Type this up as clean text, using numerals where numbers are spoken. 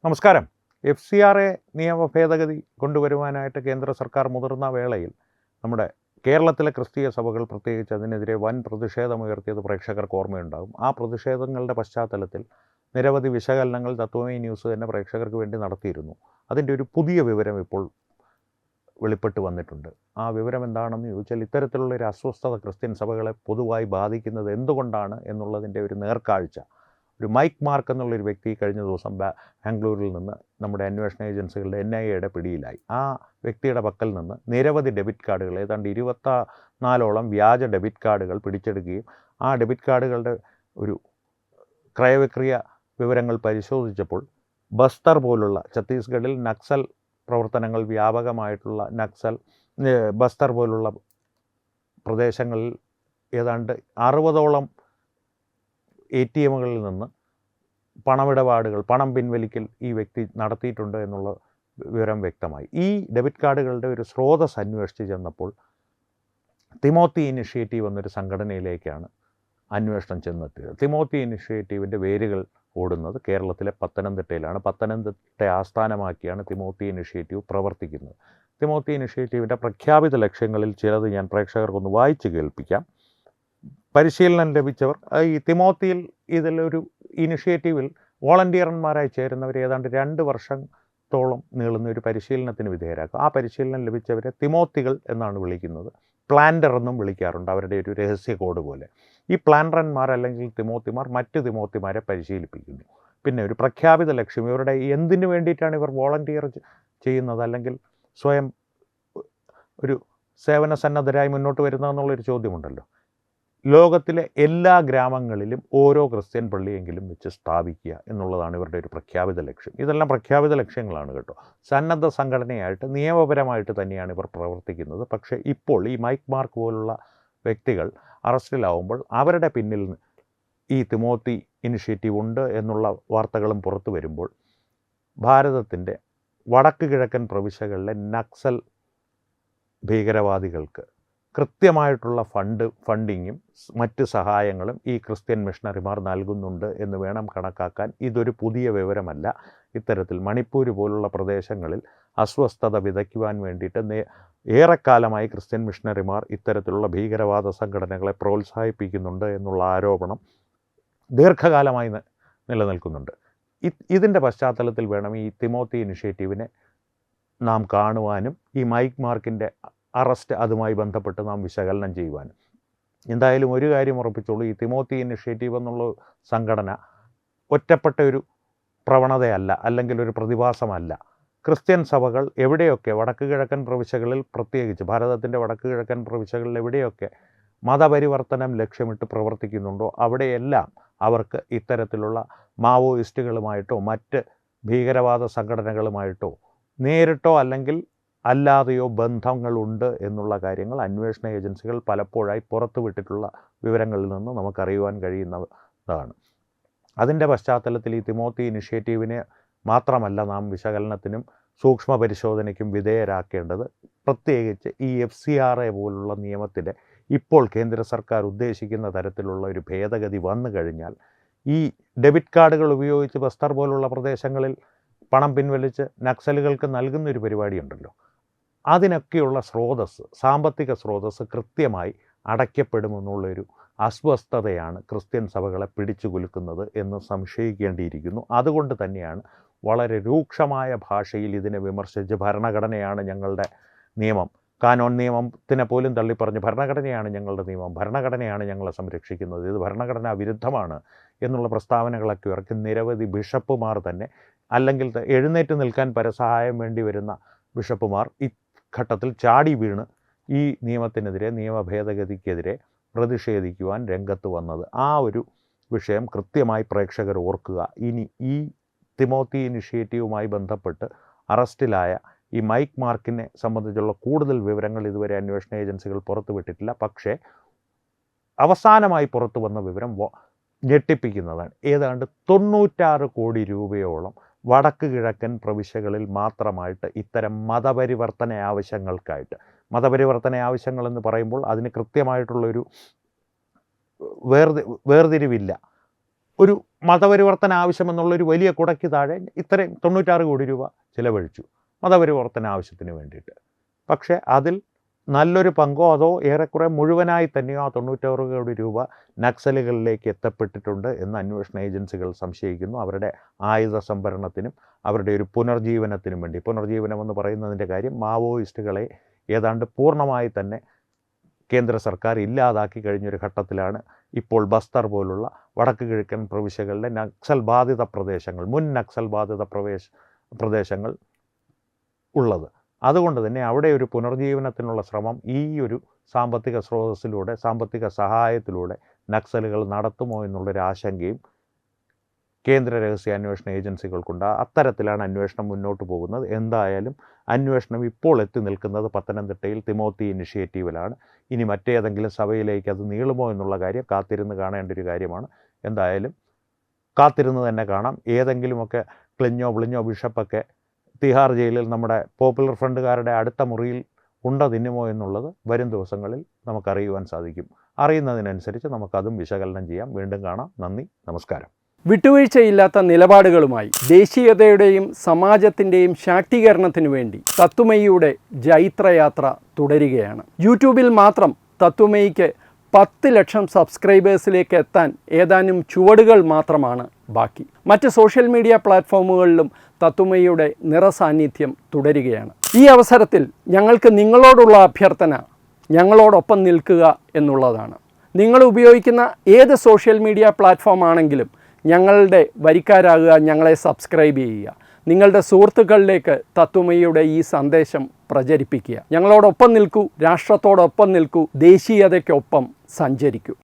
നമസ്കാരം. FCRA നിയമ ഭേദഗതി കൊണ്ടുവരുവാനായിട്ട് കേന്ദ്ര സർക്കാർ മുതിർന്ന വേളയിൽ നമ്മുടെ കേരളത്തിലെ ക്രിസ്തീയ സഭകൾ പ്രത്യേകിച്ച് അതിനെതിരെ വൻ പ്രതിഷേധമുയർത്തിയത് പ്രേക്ഷകർക്ക് ഓർമ്മയുണ്ടാകും. ആ പ്രതിഷേധങ്ങളുടെ പശ്ചാത്തലത്തിൽ നിരവധി വിശകലനങ്ങൾ തത്വമയി ന്യൂസ് തന്നെ പ്രേക്ഷകർക്ക് വേണ്ടി നടത്തിയിരുന്നു. അതിൻ്റെ ഒരു പുതിയ വിവരം ഇപ്പോൾ വെളിപ്പെട്ട് വന്നിട്ടുണ്ട്. ആ വിവരം എന്താണെന്ന് ചോദിച്ചാൽ, ഇത്തരത്തിലുള്ളൊരു അസ്വസ്ഥത ക്രിസ്ത്യൻ സഭകളെ പൊതുവായി ബാധിക്കുന്നത് എന്തുകൊണ്ടാണ് എന്നുള്ളതിൻ്റെ ഒരു നേർക്കാഴ്ച ഒരു മൈക്ക് മാർക്ക് എന്നുള്ളൊരു വ്യക്തി കഴിഞ്ഞ ദിവസം ബാംഗ്ലൂരിൽ നിന്ന് നമ്മുടെ അന്വേഷണ ഏജൻസികളുടെ NIA പിടിയിലായി. ആ വ്യക്തിയുടെ പക്കൽ നിന്ന് നിരവധി ഡെബിറ്റ് കാർഡുകൾ, ഏതാണ്ട് 24ഓളം വ്യാജ ഡെബിറ്റ് കാർഡുകൾ പിടിച്ചെടുക്കുകയും ആ ഡെബിറ്റ് കാർഡുകളുടെ ഒരു ക്രയവിക്രയ വിവരങ്ങൾ പരിശോധിച്ചപ്പോൾ ബസ്തർ പോലുള്ള ഛത്തീസ്ഗഡിൽ നക്സൽ പ്രവർത്തനങ്ങൾ വ്യാപകമായിട്ടുള്ള ബസ്തർ പോലുള്ള പ്രദേശങ്ങളിൽ ഏതാണ്ട് 60ഓളം ATMകളിൽ നിന്ന് പണമിടപാടുകൾ, പണം പിൻവലിക്കൽ ഈ വ്യക്തി നടത്തിയിട്ടുണ്ട് എന്നുള്ള വിവരം വ്യക്തമായി. ഈ ഡെബിറ്റ് കാർഡുകളുടെ ഒരു സ്രോതസ് അന്വേഷിച്ച് ചെന്നപ്പോൾ തിമോത്തി ഇനിഷ്യേറ്റീവ് എന്നൊരു സംഘടനയിലേക്കാണ് അന്വേഷണം ചെന്നെത്തിയത്. തിമോത്തി ഇനിഷ്യേറ്റീവിൻ്റെ വേരുകൾ ഓടുന്നത് കേരളത്തിലെ പത്തനംതിട്ടയിലാണ്. പത്തനംതിട്ട ആസ്ഥാനമാക്കിയാണ് തിമോത്തി ഇനിഷ്യേറ്റീവ് പ്രവർത്തിക്കുന്നത്. തിമോത്തി ഇനിഷ്യേറ്റീവിൻ്റെ പ്രഖ്യാപിത ലക്ഷ്യങ്ങളിൽ ചിലത് ഞാൻ പ്രേക്ഷകർക്കൊന്ന് വായിച്ച് കേൾപ്പിക്കാം. പരിശീലനം ലഭിച്ചവർ ഈ തിമോത്തിയിൽ ഇതിലൊരു ഇനിഷ്യേറ്റീവിൽ വോളണ്ടിയർമാരായി ചേരുന്നവർ ഏതാണ്ട് 2 വർഷത്തോളം നീളുന്ന ഒരു പരിശീലനത്തിന് വിധേയരാക്കും. ആ പരിശീലനം ലഭിച്ചവരെ തിമോത്തികൾ എന്നാണ് വിളിക്കുന്നത്. പ്ലാന്റർ എന്നും വിളിക്കാറുണ്ട്, അവരുടെ ഒരു രഹസ്യ കോഡ് പോലെ. ഈ പ്ലാന്റർമാർ അല്ലെങ്കിൽ തിമോത്തിമാർ മറ്റ് തിമോത്തിമാരെ പരിശീലിപ്പിക്കുന്നു. പിന്നെ ഒരു പ്രഖ്യാപിത ലക്ഷ്യം, ഇവരുടെ എന്തിനു വേണ്ടിയിട്ടാണ് ഇവർ വോളണ്ടിയർ ചെയ്യുന്നത് അല്ലെങ്കിൽ സ്വയം ഒരു സേവന സന്നദ്ധരായി മുന്നോട്ട് വരുന്നതെന്നുള്ളൊരു ചോദ്യമുണ്ടല്ലോ. ലോകത്തിലെ എല്ലാ ഗ്രാമങ്ങളിലും ഓരോ ക്രിസ്ത്യൻ പള്ളിയെങ്കിലും വെച്ച് സ്ഥാപിക്കുക എന്നുള്ളതാണ് ഇവരുടെ ഒരു പ്രഖ്യാപിത ലക്ഷ്യം. ഇതെല്ലാം പ്രഖ്യാപിത ലക്ഷ്യങ്ങളാണ് കേട്ടോ. സന്നദ്ധ സംഘടനയായിട്ട് നിയമപരമായിട്ട് തന്നെയാണ് ഇവർ പ്രവർത്തിക്കുന്നത്. പക്ഷേ ഇപ്പോൾ ഈ മൈക്ക് മാർക്ക് പോലുള്ള വ്യക്തികൾ അറസ്റ്റിലാവുമ്പോൾ അവരുടെ പിന്നിൽ ഈ തിമോത്തി ഇനിഷ്യേറ്റീവ് ഉണ്ട് എന്നുള്ള വാർത്തകളും പുറത്തു വരുമ്പോൾ ഭാരതത്തിൻ്റെ വടക്ക് കിഴക്കൻ പ്രവിശ്യകളിലെ നക്സൽ ഭീകരവാദികൾക്ക് കൃത്യമായിട്ടുള്ള ഫണ്ടിങ്ങും മറ്റ് സഹായങ്ങളും ഈ ക്രിസ്ത്യൻ മിഷണറിമാർ നൽകുന്നുണ്ട് എന്ന് വേണം കണക്കാക്കാൻ. ഇതൊരു പുതിയ വിവരമല്ല. ഇത്തരത്തിൽ മണിപ്പൂർ പോലുള്ള പ്രദേശങ്ങളിൽ അസ്വസ്ഥത വിതയ്ക്കുവാൻ വേണ്ടിയിട്ട് ഏറെക്കാലമായി ക്രിസ്ത്യൻ മിഷണറിമാർ ഇത്തരത്തിലുള്ള ഭീകരവാദ സംഘടനകളെ പ്രോത്സാഹിപ്പിക്കുന്നുണ്ട് എന്നുള്ള ആരോപണം ദീർഘകാലമായി നിലനിൽക്കുന്നുണ്ട്. ഇതിൻ്റെ പശ്ചാത്തലത്തിൽ വേണം ഈ തിമോത്തി ഇനിഷ്യേറ്റീവിനെ നാം കാണുവാനും ഈ മൈക്ക് മാർക്കിൻ്റെ അറസ്റ്റ് അതുമായി ബന്ധപ്പെട്ട് നാം വിശകലനം ചെയ്യുവാനും. എന്തായാലും ഒരു കാര്യം ഉറപ്പിച്ചോളൂ, ഈ തിമോത്തി ഇനിഷ്യേറ്റീവ് എന്നുള്ള സംഘടന ഒറ്റപ്പെട്ട ഒരു പ്രവണതയല്ല, അല്ലെങ്കിൽ ഒരു പ്രതിഭാസമല്ല. ക്രിസ്ത്യൻ സഭകൾ എവിടെയൊക്കെ വടക്ക് കിഴക്കൻ പ്രവിശ്യകളിൽ, പ്രത്യേകിച്ച് ഭാരതത്തിൻ്റെ വടക്ക് കിഴക്കൻ പ്രവിശ്യകളിൽ എവിടെയൊക്കെ മതപരിവർത്തനം ലക്ഷ്യമിട്ട് പ്രവർത്തിക്കുന്നുണ്ടോ അവിടെയെല്ലാം അവർക്ക് ഇത്തരത്തിലുള്ള മാവോയിസ്റ്റുകളുമായിട്ടോ മറ്റ് ഭീകരവാദ സംഘടനകളുമായിട്ടോ നേരിട്ടോ അല്ലെങ്കിൽ അല്ലാതെയോ ബന്ധങ്ങളുണ്ട് എന്നുള്ള കാര്യങ്ങൾ അന്വേഷണ ഏജൻസികൾ പലപ്പോഴായി പുറത്തുവിട്ടിട്ടുള്ള വിവരങ്ങളിൽ നിന്ന് നമുക്കറിയുവാൻ കഴിയുന്നതാണ്. അതിൻ്റെ പശ്ചാത്തലത്തിൽ ഈ തിമോത്തി ഇനിഷ്യേറ്റീവിനെ മാത്രമല്ല നാം വിശകലനത്തിനും സൂക്ഷ്മ പരിശോധനയ്ക്കും വിധേയരാക്കേണ്ടത്. പ്രത്യേകിച്ച് ഈ FCRA പോലുള്ള നിയമത്തിൻ്റെ ഇപ്പോൾ കേന്ദ്ര സർക്കാർ ഉദ്ദേശിക്കുന്ന തരത്തിലുള്ള ഒരു ഭേദഗതി വന്നു കഴിഞ്ഞാൽ ഈ ഡെബിറ്റ് കാർഡുകൾ ഉപയോഗിച്ച് ബസ്തർ പോലുള്ള പ്രദേശങ്ങളിൽ പണം പിൻവലിച്ച് നക്സലുകൾക്ക് നൽകുന്നൊരു പരിപാടിയുണ്ടല്ലോ, അതിനൊക്കെയുള്ള സാമ്പത്തിക സ്രോതസ്സ് കൃത്യമായി അടയ്ക്കപ്പെടുമെന്നുള്ളൊരു അസ്വസ്ഥതയാണ് ക്രിസ്ത്യൻ സഭകളെ പിടിച്ചു കുലുക്കുന്നത് എന്ന് സംശയിക്കേണ്ടിയിരിക്കുന്നു. അതുകൊണ്ട് തന്നെയാണ് വളരെ രൂക്ഷമായ ഭാഷയിൽ ഇതിനെ വിമർശിച്ച് ഭരണഘടനയാണ് ഞങ്ങളുടെ നിയമം, കാനോൻ നിയമത്തിനെ പോലും തള്ളിപ്പറഞ്ഞ് ഭരണഘടനയാണ് ഞങ്ങളുടെ നിയമം, ഭരണഘടനയാണ് ഞങ്ങളെ സംരക്ഷിക്കുന്നത്, ഇത് ഭരണഘടനാ വിരുദ്ധമാണ് എന്നുള്ള പ്രസ്താവനകളൊക്കെ ഇറക്കി നിരവധി ബിഷപ്പുമാർ തന്നെ, അല്ലെങ്കിൽ എഴുന്നേറ്റ് നിൽക്കാൻ പരസഹായം വേണ്ടി വരുന്ന ബിഷപ്പുമാർ ഈ ഘട്ടത്തിൽ ചാടി വീണ് ഈ നിയമത്തിനെതിരെ, നിയമ ഭേദഗതിക്കെതിരെ പ്രതിഷേധിക്കുവാൻ രംഗത്ത് വന്നത്. ആ ഒരു വിഷയം കൃത്യമായി പ്രേക്ഷകർ ഓർക്കുക. ഇനി ഈ തിമോത്തി ഇനിഷ്യേറ്റീവുമായി ബന്ധപ്പെട്ട് അറസ്റ്റിലായ ഈ മൈക്ക് മാർക്കിനെ സംബന്ധിച്ചുള്ള കൂടുതൽ വിവരങ്ങൾ ഇതുവരെ അന്വേഷണ ഏജൻസികൾ പുറത്തുവിട്ടിട്ടില്ല. പക്ഷേ അവസാനമായി പുറത്തു വന്ന വിവരം ഞെട്ടിപ്പിക്കുന്നതാണ്. ഏതാണ്ട് 96 കോടി രൂപയോളം വടക്ക് കിഴക്കൻ പ്രവിശ്യകളിൽ മാത്രമായിട്ട് ഇത്തരം മതപരിവർത്തന ആവശ്യങ്ങളെന്ന് പറയുമ്പോൾ അതിന് കൃത്യമായിട്ടുള്ളൊരു വേർതിരിവില്ല. ഒരു മതപരിവർത്തന ആവശ്യമെന്നുള്ളൊരു വലിയ കുടയ്ക്ക് താഴെ ഇത്രയും 96 കോടി രൂപ ചിലവഴിച്ചു മതപരിവർത്തന ആവശ്യത്തിന് വേണ്ടിയിട്ട്. പക്ഷേ അതിൽ നല്ലൊരു പങ്കോ അതോ ഏറെക്കുറെ മുഴുവനായി തന്നെയോ ആ 96 കോടി രൂപ നക്സലുകളിലേക്ക് എത്തപ്പെട്ടിട്ടുണ്ട് എന്ന് അന്വേഷണ ഏജൻസികൾ സംശയിക്കുന്നു. അവരുടെ ആയുധ സംഭരണത്തിനും അവരുടെ ഒരു പുനർജീവനത്തിനും വേണ്ടി. പുനർജീവനം എന്ന് പറയുന്നതിൻ്റെ കാര്യം മാവോയിസ്റ്റുകളെ ഏതാണ്ട് പൂർണ്ണമായി തന്നെ കേന്ദ്ര സർക്കാർ ഇല്ലാതാക്കി കഴിഞ്ഞൊരു ഘട്ടത്തിലാണ് ഇപ്പോൾ ബസ്തർ പോലുള്ള വടക്ക് കിഴക്കൻ പ്രവിശ്യകളിലെ നക്സൽ ബാധിത പ്രദേശങ്ങൾ, മുൻ നക്സൽ ബാധിത പ്രദേശങ്ങൾ ഉള്ളത്. അതുകൊണ്ട് തന്നെ അവിടെ ഒരു പുനർജീവനത്തിനുള്ള ശ്രമം ഈ ഒരു സാമ്പത്തിക സ്രോതസ്സിലൂടെ, സാമ്പത്തിക സഹായത്തിലൂടെ നക്സലുകൾ നടത്തുമോ എന്നുള്ളൊരു ആശങ്കയും കേന്ദ്ര രഹസ്യാന്വേഷണ ഏജൻസികൾക്കുണ്ട്. അത്തരത്തിലാണ് അന്വേഷണം മുന്നോട്ട് പോകുന്നത്. എന്തായാലും അന്വേഷണം ഇപ്പോൾ എത്തി നിൽക്കുന്നത് പത്തനംതിട്ടയിൽ തിമോത്തി ഇനിഷ്യേറ്റീവിലാണ്. ഇനി മറ്റേതെങ്കിലും സഭയിലേക്ക് അത് നീളുമോ എന്നുള്ള കാര്യം കാത്തിരുന്ന് കാണേണ്ട ഒരു കാര്യമാണ്. എന്തായാലും കാത്തിരുന്ന് തന്നെ കാണാം. ഏതെങ്കിലുമൊക്കെ ക്ലിഞ്ഞോ ബിഷപ്പൊക്കെ തിഹാർ ജയിലിൽ നമ്മുടെ പോപ്പുലർ ഫ്രണ്ടുകാരുടെ അടുത്ത മുറിയിൽ ഉണ്ട തിന്നുമോ എന്നുള്ളത് വരും ദിവസങ്ങളിൽ നമുക്കറിയുവാൻ സാധിക്കും. അറിയുന്നതിനനുസരിച്ച് നമുക്കതും വിശകലനം ചെയ്യാം. വീണ്ടും കാണാം. നന്ദി, നമസ്കാരം. വിട്ടുവീഴ്ചയില്ലാത്ത നിലപാടുകളുമായി ദേശീയതയുടെയും സമാജത്തിൻ്റെയും ശാക്തീകരണത്തിനു വേണ്ടി തത്വമയിയുടെ ജൈത്രയാത്ര തുടരുകയാണ്. യൂട്യൂബിൽ മാത്രം തത്വമയിക്ക് 10 ലക്ഷം സബ്സ്ക്രൈബേഴ്സിലേക്ക് എത്താൻ ഏതാനും ചുവടുകൾ മാത്രമാണ് ബാക്കി. മറ്റ് സോഷ്യൽ മീഡിയ പ്ലാറ്റ്ഫോമുകളിലും തത്വമയിയുടെ നിറസാന്നിധ്യം തുടരുകയാണ്. ഈ അവസരത്തിൽ ഞങ്ങൾക്ക് നിങ്ങളോടുള്ള അഭ്യർത്ഥന ഞങ്ങളോടൊപ്പം നിൽക്കുക എന്നുള്ളതാണ്. നിങ്ങൾ ഉപയോഗിക്കുന്ന ഏത് സോഷ്യൽ മീഡിയ പ്ലാറ്റ്ഫോം ആണെങ്കിലും ഞങ്ങളുടെ വരിക്കാരാകുക, ഞങ്ങളെ സബ്സ്ക്രൈബ് ചെയ്യുക, നിങ്ങളുടെ സുഹൃത്തുക്കളിലേക്ക് തത്വമയിയുടെ ഈ സന്ദേശം പ്രചരിപ്പിക്കുക. ഞങ്ങളോടൊപ്പം നിൽക്കൂ, രാഷ്ട്രത്തോടൊപ്പം നിൽക്കൂ, ദേശീയതയ്ക്കൊപ്പം സഞ്ചരിക്കൂ.